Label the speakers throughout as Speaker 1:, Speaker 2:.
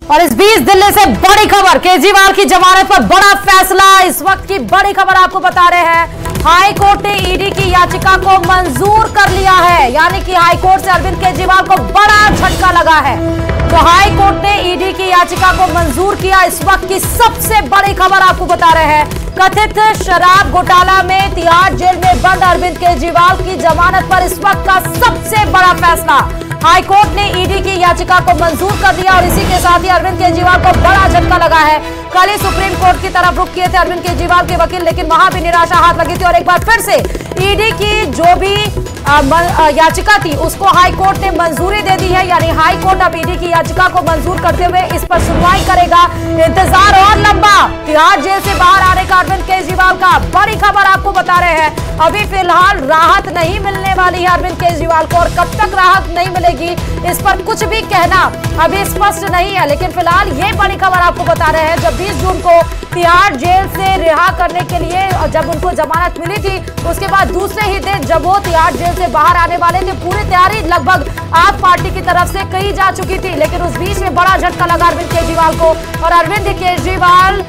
Speaker 1: और इस बीच दिल्ली से बड़ी खबर, केजरीवाल की जमानत पर बड़ा फैसला। इस वक्त की बड़ी खबर आपको बता रहे हैं, हाई कोर्ट ने ईडी की याचिका को मंजूर कर लिया है। यानी कि हाई कोर्ट से अरविंद केजरीवाल को बड़ा झटका लगा है। तो हाई कोर्ट ने ईडी की याचिका को मंजूर किया। इस वक्त की सबसे बड़ी खबर आपको बता रहे हैं, कथित शराब घोटाला में तिहाड़ जेल में बंद अरविंद केजरीवाल की जमानत पर इस वक्त का सबसे बड़ा फैसला। हाई कोर्ट ने ईडी की याचिका को मंजूर कर दिया और इसी के साथ ही अरविंद केजरीवाल को बड़ा झटका लगा है। कल ही सुप्रीम कोर्ट की तरफ रुख किए थे अरविंद केजरीवाल के वकील, लेकिन वहां भी निराशा हाथ लगी थी और एक बार फिर से ईडी की जो भी याचिका थी उसको हाई कोर्ट ने मंजूरी दे दी है। यानी हाई कोर्ट अब ईडी की याचिका को मंजूर करते हुए इस पर सुनवाई करेगा। इंतजार और लंबा, तिहाड़ जेल से बाहर आने का अरविंद केजरीवाल का। बड़ी खबर आपको बता रहे हैं, अभी फिलहाल राहत नहीं मिलने वाली है अरविंद केजरीवाल को, और कब तक राहत नहीं मिलेगी इस पर कुछ भी कहना अभी स्पष्ट नहीं है। लेकिन फिलहाल ये बड़ी खबर आपको बता रहे हैं, जब 20 जून को तिहाड़ जेल से रिहा करने के लिए जब उनको जमानत मिली थी, उसके बाद दूसरे ही दिन जब वो तिहाड़ जेल से बाहर आने वाले थे, पूरी तैयारी लगभग आप पार्टी की तरफ से कही जा चुकी थी। लेकिन उस बीच में बड़ा झटका लगा अरविंद केजरीवाल को, और अरविंद केजरीवाल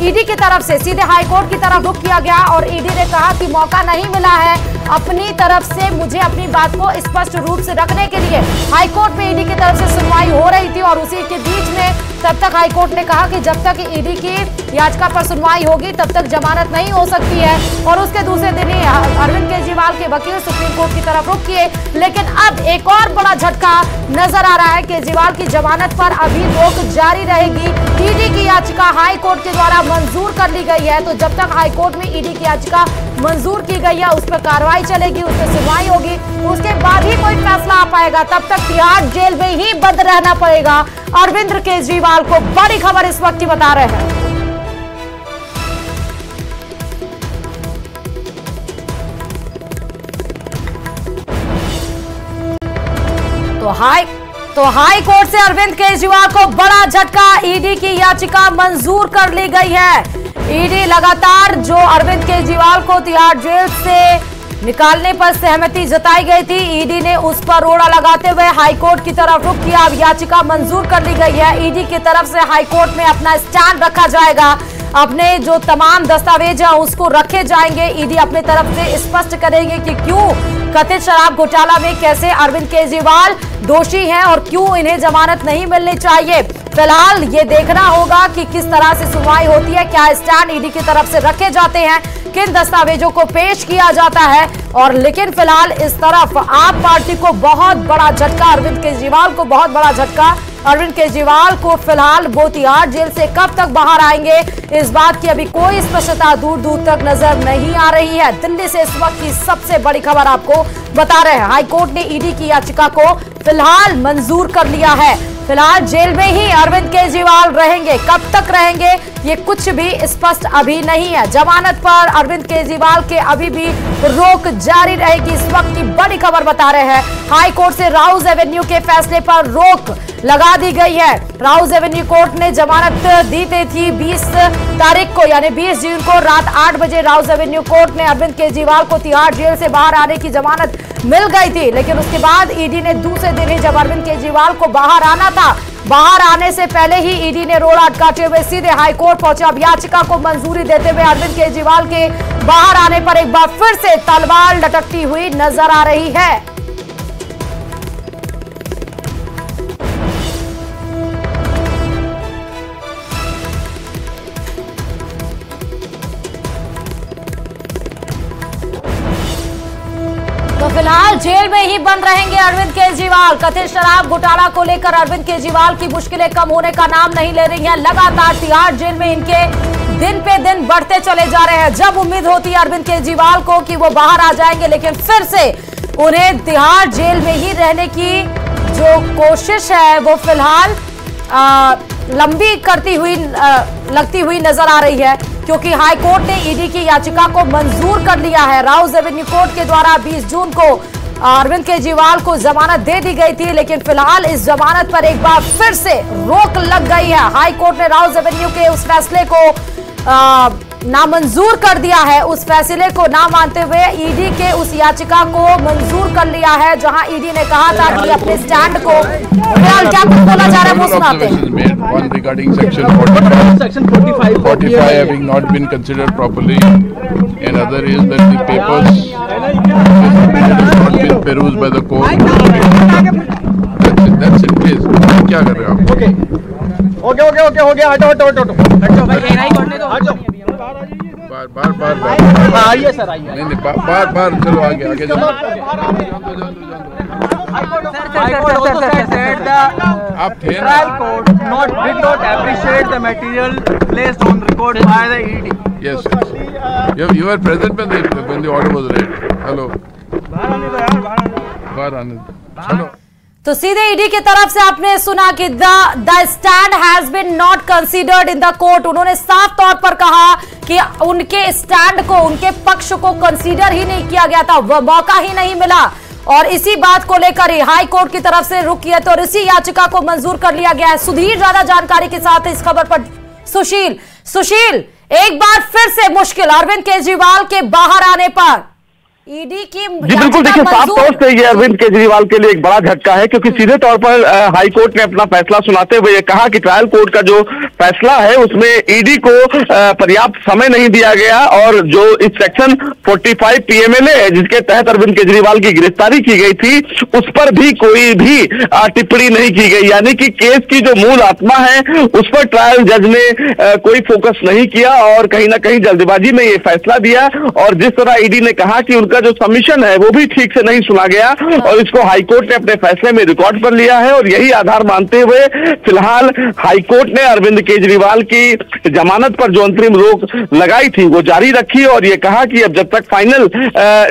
Speaker 1: ईडी की तरफ से सीधे हाई कोर्ट की तरफ रुख किया गया और ईडी ने कहा कि मौका नहीं मिला है अपनी तरफ से मुझे अपनी बात को स्पष्ट रूप से रखने के लिए। हाई कोर्ट में ईडी की तरफ से सुनवाई हो रही थी और उसी के बीच में तब तक हाई कोर्ट ने कहा कि जब तक ईडी की याचिका पर सुनवाई होगी तब तक जमानत नहीं हो सकती है। और उसके दूसरे दिन ही अरविंद केजरीवाल के वकील सुप्रीम कोर्ट की तरफ रुख किए। लेकिन अब एक और बड़ा झटका नजर आ रहा है, केजरीवाल की जमानत पर अभी रोक जारी रहेगी। ईडी की याचिका हाई कोर्ट के द्वारा मंजूर कर ली गई है, तो जब तक हाई कोर्ट में ईडी की याचिका मंजूर की गई है उस पर कार्रवाई चलेगी, उस पर सुनवाई होगी, उसके बाद ही कोई फैसला आ पाएगा। तब तक तिहाड़ जेल में ही बंद रहना पड़ेगा अरविंद केजरीवाल को। बड़ी खबर इस वक्त की बता रहे हैं। तो हाई कोर्ट से अरविंद केजरीवाल को बड़ा झटका, ईडी की याचिका मंजूर कर ली गई है। ईडी लगातार जो अरविंद केजरीवाल को तिहाड़ जेल से निकालने पर सहमति जताई गई थी, ईडी ने उस पर रोड़ा लगाते हुए हाईकोर्ट की तरफ रुख किया। अब याचिका मंजूर कर ली गई है। ईडी की तरफ से हाईकोर्ट में अपना स्टैंड रखा जाएगा, अपने जो तमाम दस्तावेज हैं उसको रखे जाएंगे। ईडी अपनी तरफ से स्पष्ट करेंगे कि क्यों कथित शराब घोटाला में कैसे अरविंद केजरीवाल दोषी हैं और क्यों इन्हें जमानत नहीं मिलनी चाहिए। फिलहाल ये देखना होगा कि किस तरह से सुनवाई होती है, क्या स्टैंड ईडी की तरफ से रखे जाते हैं, किन दस्तावेजों को पेश किया जाता है। और लेकिन फिलहाल इस तरफ आप पार्टी को बहुत बड़ा झटका, अरविंद केजरीवाल को बहुत बड़ा झटका। अरविंद केजरीवाल को फिलहाल वो तिहाड़ जेल से कब तक बाहर आएंगे इस बात की अभी कोई स्पष्टता दूर दूर तक नजर नहीं आ रही है। दिल्ली से इस वक्त की सबसे बड़ी खबर आपको बता रहे हैं, हाईकोर्ट ने ईडी की याचिका को फिलहाल मंजूर कर लिया है। फिलहाल जेल में ही अरविंद केजरीवाल रहेंगे, कब तक रहेंगे ये कुछ भी स्पष्ट अभी नहीं है। जमानत पर अरविंद केजरीवाल के अभी भी रोक जारी रहेगी। इस वक्त की बड़ी खबर बता रहे हैं, हाई कोर्ट से राउज एवेन्यू के फैसले पर रोक लगा दी गई है। राउज एवेन्यू कोर्ट ने जमानत दी थी 20 तारीख को, यानी 20 जून को रात 8 बजे राउज एवेन्यू कोर्ट ने अरविंद केजरीवाल को तिहाड़ जेल से बाहर आने की जमानत मिल गई थी। लेकिन उसके बाद ईडी ने दूसरे दिन ही जब अरविंद केजरीवाल को बाहर आना था, बाहर आने से पहले ही ईडी ने रोड़ा अटकाते हुए सीधे हाईकोर्ट पहुंचे। अब याचिका को मंजूरी देते हुए अरविंद केजरीवाल के बाहर आने पर एक बार फिर से तलवार लटकती हुई नजर आ रही है। तो फिलहाल जेल में ही बंद रहेंगे अरविंद केजरीवाल। कथित शराब घोटाला को लेकर अरविंद केजरीवाल की मुश्किलें कम होने का नाम नहीं ले रही हैं। लगातार तिहाड़ जेल में इनके दिन पे दिन बढ़ते चले जा रहे हैं। जब उम्मीद होती है अरविंद केजरीवाल को कि वो बाहर आ जाएंगे, लेकिन फिर से उन्हें तिहाड़ जेल में ही रहने की जो कोशिश है वो फिलहाल लंबी करती हुई लगती हुई नजर आ रही है, क्योंकि हाई कोर्ट ने ईडी की याचिका को मंजूर कर लिया है। राउज एवेन्यू कोर्ट के द्वारा 20 जून को अरविंद केजरीवाल को जमानत दे दी गई थी, लेकिन फिलहाल इस जमानत पर एक बार फिर से रोक लग गई है। हाई कोर्ट ने राउज एवेन्यू के उस फैसले को नामंजूर कर दिया है। उस फैसले को ना मानते हुए ईडी के उस याचिका को मंजूर कर लिया है, जहां ईडी ने कहा था कि अपने स्टैंड को फिलहाल क्या कुछ बोला जा रहा है वो सुनाते हैं।
Speaker 2: One regarding section 45 having not been considered properly, and other is that the papers have not been perused by the court. That's it, please. क्या कर रहे हो आप?
Speaker 3: ओके हो गया, हटो भाई, नहीं करने दो, हटो।
Speaker 2: बार
Speaker 3: आइए सर, आइए।
Speaker 2: नहीं बार चलो आगे चलो। आप थे ना।
Speaker 3: Trial court did not appreciate the material placed on record by the ED.
Speaker 2: Yes. You were present when the order was read. Hello. बाहर आने दो। चलो।
Speaker 1: तो सीधे ईडी की तरफ से आपने सुना कि the stand has been not considered in the court. उन्होंने साफ तौर पर कहा कि उनके स्टैंड को, उनके पक्ष को कंसीडर ही नहीं किया गया था, वह मौका ही नहीं मिला। और इसी बात को लेकर ही हाई कोर्ट की तरफ से रुख किया तो इसी याचिका को मंजूर कर लिया गया है। सुधीर ज्यादा जानकारी के साथ इस खबर पर सुशील, एक बार फिर से मुश्किल अरविंद केजरीवाल के बाहर आने पर ईडी की।
Speaker 4: जी बिल्कुल, देखिए साफ तौर से ये अरविंद केजरीवाल के लिए एक बड़ा झटका है, क्योंकि सीधे तौर पर हाई कोर्ट ने अपना फैसला सुनाते हुए ये कहा कि ट्रायल कोर्ट का जो फैसला है उसमें ईडी को पर्याप्त समय नहीं दिया गया, और जो इस सेक्शन 45 PMLA है जिसके तहत अरविंद केजरीवाल की गिरफ्तारी की गई थी उस पर भी कोई भी टिप्पणी नहीं की गई। यानी कि केस की जो मूल आत्मा है उस पर ट्रायल जज ने कोई फोकस नहीं किया और कहीं ना कहीं जल्दबाजी में ये फैसला दिया। और जिस तरह ईडी ने कहा कि उनका जो सबमिशन है वो भी ठीक से नहीं सुना गया, और इसको हाईकोर्ट ने अपने फैसले में रिकॉर्ड पर लिया है। और यही आधार मानते हुए फिलहाल हाईकोर्ट ने अरविंद केजरीवाल की जमानत पर जो अंतरिम रोक लगाई थी वो जारी रखी, और ये कहा कि अब जब तक फाइनल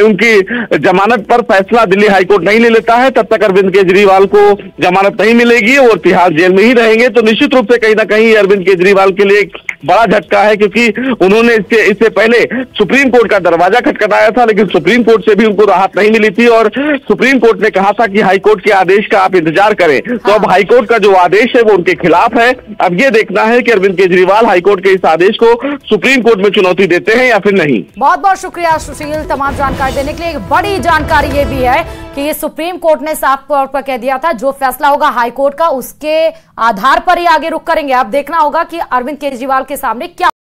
Speaker 4: उनकी जमानत पर फैसला दिल्ली हाईकोर्ट नहीं ले लेता है तब तक अरविंद केजरीवाल को जमानत नहीं मिलेगी और तिहाड़ जेल में ही रहेंगे। तो निश्चित रूप से कहीं ना कहीं अरविंद केजरीवाल के लिए एक बड़ा झटका है, क्योंकि उन्होंने इससे पहले सुप्रीम कोर्ट का दरवाजा खटखटाया था, लेकिन सुप्रीम कोर्ट से भी उनको राहत नहीं मिली थी, और सुप्रीम कोर्ट ने कहा था कि हाई कोर्ट के आदेश का आप इंतजार करें। तो अब हाई कोर्ट का जो आदेश है वो उनके खिलाफ है। अब ये देखना है कि अरविंद केजरीवाल हाई कोर्ट के इस आदेश को सुप्रीम कोर्ट में चुनौती देते हैं या फिर नहीं।
Speaker 1: बहुत बहुत शुक्रिया सुशील तमाम जानकारी देने के लिए। एक बड़ी जानकारी ये भी है कि ये सुप्रीम कोर्ट ने साफ तौर पर कह दिया था जो फैसला होगा हाई कोर्ट का उसके आधार पर ही आगे रुख करेंगे। अब देखना होगा कि अरविंद केजरीवाल के सामने क्या